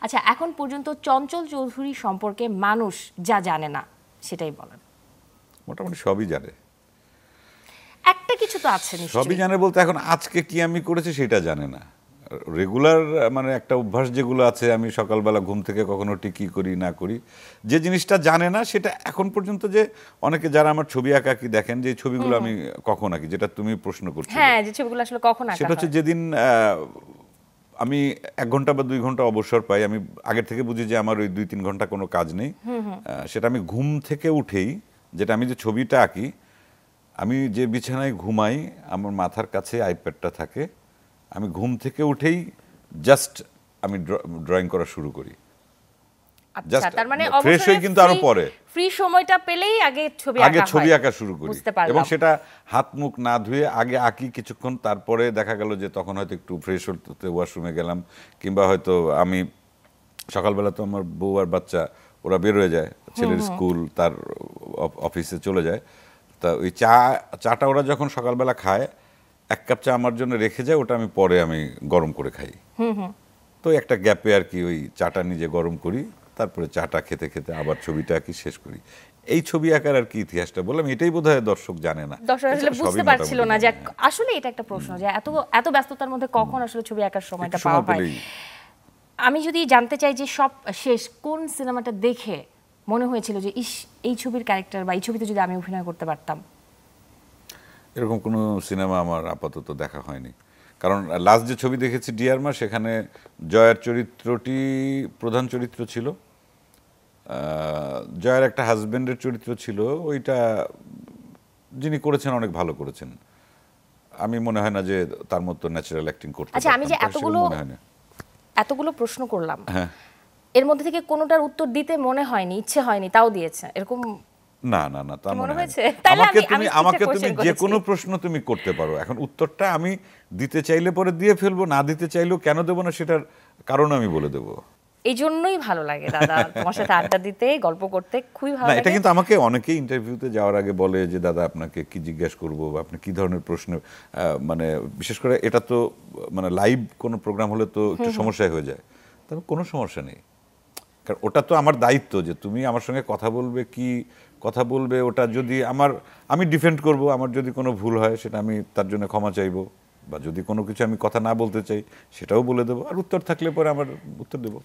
আচ্ছা, এখন পর্যন্ত চঞ্চল চৌধুরী সম্পর্কে মানুষ যা জানে না সেটাই বলেন। মোটামুটি সবই জানে। একটা কিছু তো আছে নিশ্চয়ই। সবই জানে বলতে এখন আজকে কি আমি করেছি সেটা জানে না। রেগুলার মানে একটা অভ্যাস যেগুলো আছে, আমি সকালবেলা ঘুম থেকে কখনো টিকি করি না করি, যে জিনিসটা জানে না সেটা এখন পর্যন্ত, যে অনেকে যারা আমার ছবি আঁকা কি দেখেন যে এই ছবিগুলো আমি কখন আঁকি, যেটা তুমি প্রশ্ন করছো, হ্যাঁ, যে ছবিগুলো আসলে কখন আঁকা সেটা হচ্ছে হয়? যেদিন আমি 1 ঘন্টা বা 2 ঘন্টা অবসর পাই, আমি আগের থেকে বুঝি যে আমার ওই 2-3 ঘন্টা কোনো কাজ নেই, সেটা আমি ঘুম থেকে উঠেই, যেটা আমি যে ছবিটা আঁকি, আমি যে বিছানায় ঘুমাই আমার মাথার কাছে আইপ্যাডটা থাকে, আমি ঘুম থেকে উঠেই জাস্ট আমি ড্রয়িং করা শুরু করি। আচ্ছা, তার মানে ফ্রেশ হই কিন্তু আরো পরে, ফ্রি সময়টা পেলেই আগে ছবি আঁকা শুরু করি, এবং সেটা হাত মুখ না ধুয়ে আগে আঁকি কিছুক্ষণ, তারপরে দেখা গেল যে তখন হয়তো একটু ফ্রেশ হতে ওয়াশরুমে গেলাম, কিংবা হয়তো আমি সকালবেলা তো আমার বউ আর বাচ্চা ওরা বের হয়ে যায়, ছেলের স্কুল তার অফিসে চলে যায়, তা ওই চাটা ওরা যখন সকালবেলা খায়, 1 কাপ চা আমার জন্য রেখে যায়, ওটা আমি পরে গরম করে খাই। তো একটা গ্যাপে আর কি ওই চাটা নিজে গরম করি, তারপরে চাটা খেতে খেতে আবার ছবিটা আঁকি, শেষ করি। এই ছবি আঁকার আর কি ইতিহাসটা বললাম, এটাই বোধহয় দর্শক জানে না, দর্শক আসলে বুঝতে পারছিল না যে আসলে এটা একটা প্রশ্ন যে এত ব্যস্ততার মধ্যে কখন আসলে ছবি আঁকার সময়টা পাওয়া হয়। আমি যদি জানতে চাই যে সব শেষ কোন সিনেমাটা দেখে মনে হয়েছিল যে ইস, এই ছবির ক্যারেক্টার বা এই ছবিতে যদি আমি অভিনয় করতে পারতাম? এরকম কোনো সিনেমা আমার আপাতত দেখা হয়নি, কারণ লাস্ট যে ছবি দেখেছি ডিয়ার মা, সেখানে জয়ার চরিত্রটি প্রধান চরিত্র ছিল, জয়ার একটা হাজবেন্ডের চরিত্র ছিল, ওইটা যিনি করেছেন অনেক ভালো করেছেন, আমি মনে হয় না যে তার মতো ন্যাচারাল অ্যাক্টিং করতে পারতাম। আচ্ছা, আমি যে এতগুলো প্রশ্ন করলাম, এর মধ্যে থেকে কোনোটার উত্তর দিতে মনে হয়নি, ইচ্ছে হয়নি, তাও দিয়েছে এরকম? না না না, তা মনে হয়েছে। আমাকে তুমি যে কোনো প্রশ্ন তুমি করতে পারো, এখন উত্তরটা আমি দিতে চাইলে পরে দিয়ে ফেলবো, না দিতে চাইলেও কেন দেবো না সেটার কারণ আমি বলে দেবো। এই জন্যই ভালো লাগে দাদা তোমার সাথে আড্ডা দিতে, গল্প করতে খুবই ভালো লাগে। এটা কিন্তু আমাকে অনেকেই ইন্টারভিউতে যাওয়ার আগে বলে যে দাদা আপনাকে কি জিজ্ঞাসা করবো, বা আপনি কি ধরনের প্রশ্ন, মানে বিশেষ করে এটা তো মানে লাইভ কোনো প্রোগ্রাম হলে তো একটু সমস্যায় হয়ে যায়, তবে কোনো সমস্যা নেই, কারণ ওটা তো আমার দায়িত্ব যে তুমি আমার সঙ্গে কথা বলবে, কি কথা বলবে, ওটা যদি আমি ডিফেন্ড করব, আমার যদি কোনো ভুল হয় সেটা আমি তার জন্য ক্ষমা চাইবো, বা যদি কোনো কিছু আমি কথা না বলতে চাই সেটাও বলে দেবো, আর উত্তর থাকলে পরে আমার উত্তর দেবো।